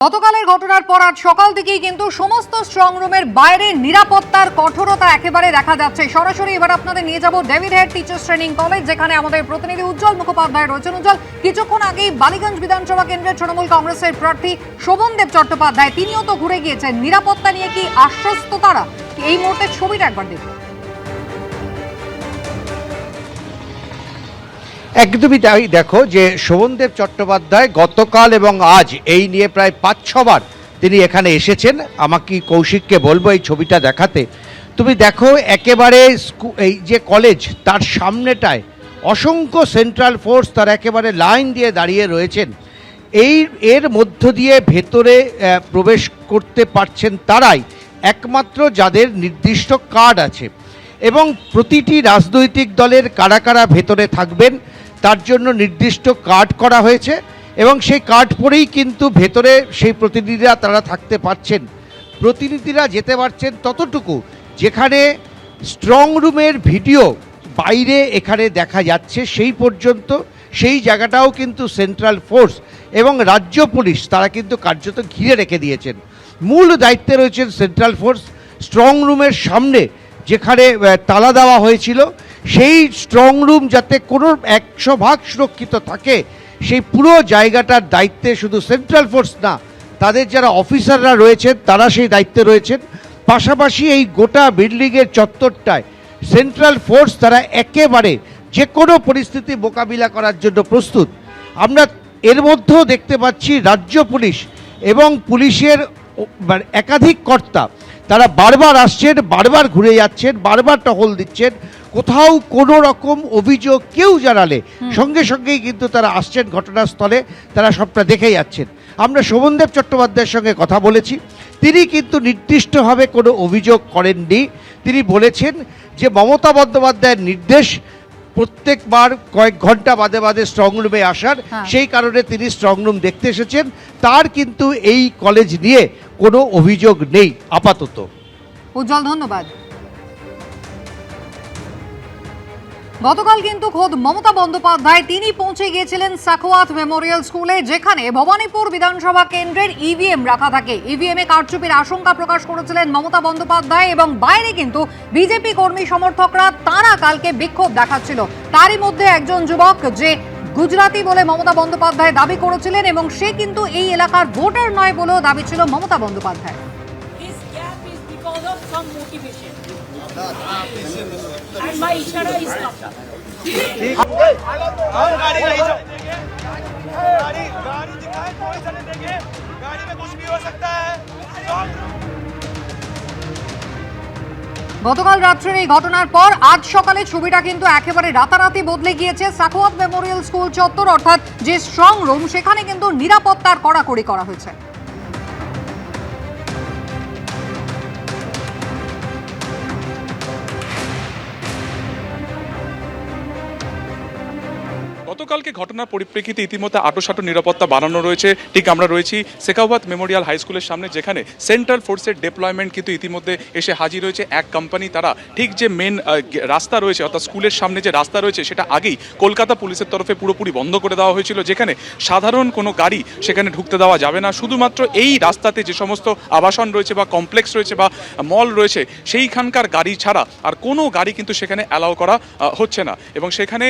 গতকালের ঘটনার পর আজ সকাল থেকেই কিন্তু সমস্ত স্ট্রং রুমের বাইরে নিরাপত্তার কঠোরতা একেবারে দেখা যাচ্ছে। সরাসরি এবার আপনাদের নিয়ে যাব David head teachers training college, যেখানে আমাদের প্রতিনিধি উজ্জ্বল মুখোপাধ্যায় রয়েছেন। উজ্জ্বল, কিছুক্ষণ আগেই বালিগঞ্জ বিধানসভা কেন্দ্রের তৃণমূল কংগ্রেসের প্রার্থী শোভনদেব চট্টোপাধ্যায় তিনিও তো ঘুরে গিয়েছেন। নিরাপত্তা নিয়ে কি আশ্বস্ত তারা? এই মুহূর্তে ছবিটা একবার দেখুন। একদমই তাই। দেখো যে শোভনদেব চট্টোপাধ্যায় গতকাল এবং আজ এই নিয়ে প্রায় ৫-৬ বার তিনি এখানে এসেছেন। আমাকে কৌশিককে বলবো এই ছবিটা দেখাতে। তুমি দেখো একেবারে এই যে কলেজ তার সামনেটায় অসংখ্য সেন্ট্রাল ফোর্স তারা একেবারে লাইন দিয়ে দাঁড়িয়ে রয়েছেন। এর মধ্য দিয়ে ভেতরে প্রবেশ করতে পারছেন তারাই একমাত্র যাদের নির্দিষ্ট কার্ড আছে, এবং প্রতিটি রাজনৈতিক দলের কারা কারা ভেতরে থাকবেন তার জন্য নির্দিষ্ট কার্ড করা হয়েছে, এবং সেই কার্ড পরেই কিন্তু ভেতরে সেই প্রতিনিধিরা তারা থাকতে পারছেন। প্রতিনিধিরা যেতে পারছেন ততটুকু যেখানে স্ট্রং রুমের ভিডিও বাইরে এখানে দেখা যাচ্ছে সেই পর্যন্ত। সেই জায়গাটাও কিন্তু সেন্ট্রাল ফোর্স এবং রাজ্য পুলিশ তারা কিন্তু কার্যত ঘিরে রেখে দিয়েছেন। মূল দায়িত্বে রয়েছেন সেন্ট্রাল ফোর্স। স্ট্রং রুমের সামনে যেখানে তালা দেওয়া হয়েছিল সেই স্ট্রং রুম যাতে কোনো 100% সুরক্ষিত থাকে, সেই পুরো জায়গাটার দায়িত্বে শুধু সেন্ট্রাল ফোর্স না, তাদের যারা অফিসাররা রয়েছেন তারা সেই দায়িত্বে রয়েছেন। পাশাপাশি এই গোটা বিল্ডিংয়ের চত্বরটায় সেন্ট্রাল ফোর্স তারা একেবারে যে কোনো পরিস্থিতি মোকাবিলা করার জন্য প্রস্তুত। আমরা এর মধ্যেও দেখতে পাচ্ছি রাজ্য পুলিশ এবং পুলিশের একাধিক কর্তা তারা বারবার আসছেন, বারবার ঘুরে যাচ্ছেন, বারবার টহল দিচ্ছেন। কোথাও কোনো রকম অভিযোগ কেউ জানালে সঙ্গে সঙ্গেই কিন্তু তারা আসছেন ঘটনাস্থলে, তারা সবটা দেখে যাচ্ছেন। আমরা শোভনদেব চট্টোপাধ্যায়ের সঙ্গে কথা বলেছি, তিনি কিন্তু নির্দিষ্টভাবে কোনো অভিযোগ করেননি। তিনি বলেছেন যে মমতা বন্দ্যোপাধ্যায়ের নির্দেশ প্রত্যেকবার কয়েক ঘন্টা বাদে বাদে স্ট্রং রুমে আসার, সেই কারণে তিনি স্ট্রং রুম দেখতে এসেছেন। তার কিন্তু এই কলেজ নিয়ে কোনো অভিযোগ নেই আপাতত। উজ্জ্বল, ধন্যবাদ। গতকাল কিন্তু খোদ মমতা বন্দ্যোপাধ্যায় তিনি পৌঁছে গিয়েছিলেন সাখোয়াত মেমোরিয়াল স্কুলে, যেখানে ভবানীপুর বিধানসভা কেন্দ্রের ইভিএম রাখা থাকে। ইভিএমে কারচুপির আশঙ্কা প্রকাশ করেছিলেন মমতা বন্দ্যোপাধ্যায়, এবং বাইরে কিন্তু বিজেপি কর্মী সমর্থকরা তারা কালকে বিক্ষোভ দেখাচ্ছিল। তারই মধ্যে একজন যুবক যে গুজরাটি বলে মমতা বন্দ্যোপাধ্যায় দাবি করেছিলেন, এবং সে কিন্তু এই এলাকার ভোটার নয় বলেও দাবি ছিল Mamata Bandyopadhyay. And my ishara is stop. गाड़ी दिखाए, कोई चले देंगे, गाड़ी में कुछ भी हो सकता है। গতকাল রাত্রের এই ঘটনার পর আজ সকালে ছবিটা কিন্তু একেবারে রাতারাতি বদলে গিয়েছে। সাখোয়াত মেমোরিয়াল স্কুল চত্বর অর্থাৎ যে স্ট্রং রুম, সেখানে কিন্তু নিরাপত্তার কড়াকড়ি করা হয়েছে। গতকালকে ঘটনার পরিপ্রেক্ষিতে ইতিমধ্যে আটোসাটো নিরাপত্তা বাড়ানো রয়েছে। ঠিক আমরা রয়েছি শেখাওয়াত মেমোরিয়াল হাই স্কুলের সামনে, যেখানে সেন্ট্রাল ফোর্সের ডিপ্লয়মেন্ট কিন্তু ইতিমধ্যে এসে হাজির হয়েছে। এক কোম্পানি তারা ঠিক যে মেন রাস্তা রয়েছে অর্থাৎ স্কুলের সামনে যে রাস্তা রয়েছে সেটা আগেই কলকাতা পুলিশের তরফে পুরোপুরি বন্ধ করে দেওয়া হয়েছিল, যেখানে সাধারণ কোনো গাড়ি সেখানে ঢুকতে দেওয়া যাবে না। শুধুমাত্র এই রাস্তাতে যে সমস্ত আবাসন রয়েছে বা কমপ্লেক্স রয়েছে বা মল রয়েছে সেইখানকার গাড়ি ছাড়া আর কোনো গাড়ি কিন্তু সেখানে অ্যালাউ করা হচ্ছে না। এবং সেখানে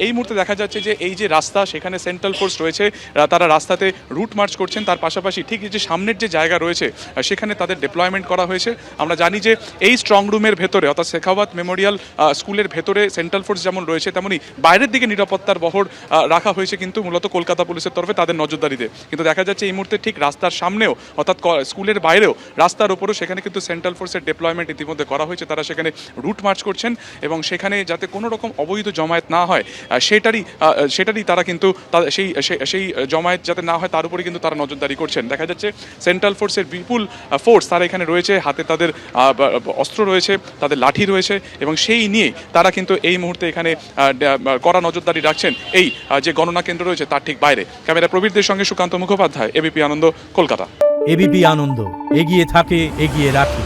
এই মুহূর্তে দেখা যাচ্ছে যে এই যে রাস্তা সেখানে সেন্ট্রাল ফোর্স রয়েছে, তারা রাস্তাতে রুট মার্চ করছেন। তার পাশাপাশি ঠিক যে সামনের যে জায়গা রয়েছে সেখানে তাদের ডিপ্লয়মেন্ট করা হয়েছে। আমরা জানি যে এই স্ট্রং রুমের ভেতরে অর্থাৎ শেখাওয়াত মেমোরিয়াল স্কুলের ভেতরে সেন্ট্রাল ফোর্স যেমন রয়েছে, তেমনই বাইরের দিকে নিরাপত্তার বহর রাখা হয়েছে কিন্তু মূলত কলকাতা পুলিশের তরফে তাদের নজরদারিতে। কিন্তু দেখা যাচ্ছে এই মুহূর্তে ঠিক রাস্তার সামনেও অর্থাৎ স্কুলের বাইরেও রাস্তার ওপরও সেখানে কিন্তু সেন্ট্রাল ফোর্সের ডিপ্লয়মেন্ট ইতিমধ্যে করা হয়েছে। তারা সেখানে রুট মার্চ করছেন, এবং সেখানে যাতে কোনো রকম অবৈধ জমায়েত না হয় সেটারই তারা কিন্তু সেই জমায়েত যাতে না হয় তার উপরে কিন্তু তারা নজরদারি করছেন। দেখা যাচ্ছে সেন্ট্রাল ফোর্সের বিপুল ফোর্স তারা এখানে রয়েছে, হাতে তাদের অস্ত্র রয়েছে, তাদের লাঠি রয়েছে, এবং সেই নিয়ে তারা কিন্তু এই মুহূর্তে এখানে কড়া নজরদারি রাখছেন এই যে গণনা কেন্দ্র রয়েছে তার ঠিক বাইরে। ক্যামেরা প্রবীরদের সঙ্গে সুকান্ত মুখোপাধ্যায়, এবিপি আনন্দ, কলকাতা। এবিপি আনন্দ, এগিয়ে থাকে, এগিয়ে রাখে।